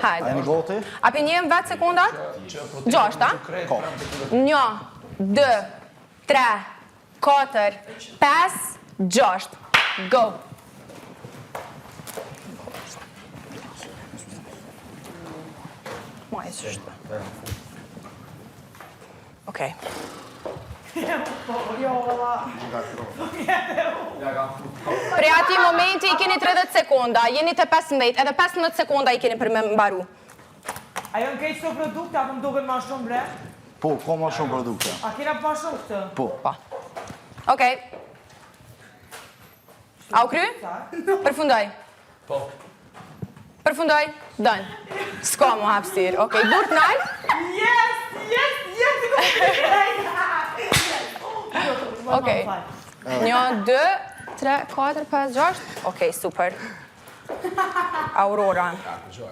Hajde. A jeni goti? A pi njëm vetë sekundat? 6, a? 1, 2, 3, 4, 5, 6. Go! Moje sështë. Okej. Pre ati momenti i keni 30 sekunda, jeni të 15, edhe 15 sekunda i keni për me mbaru. Ajo në kejtë të produkte, apo më duken ma shumë bre? Po, ka ma shumë produkte. A kena pa shumë këtë? Po. Okej. A u kry? Përfundoj. Po. Përfundoj. Done. S'ka mu hapsir. Okej, burt nalt. Yes! Okej. 1, 2, 3, 4, 5, 6. Okej, super. Aurora. Ja,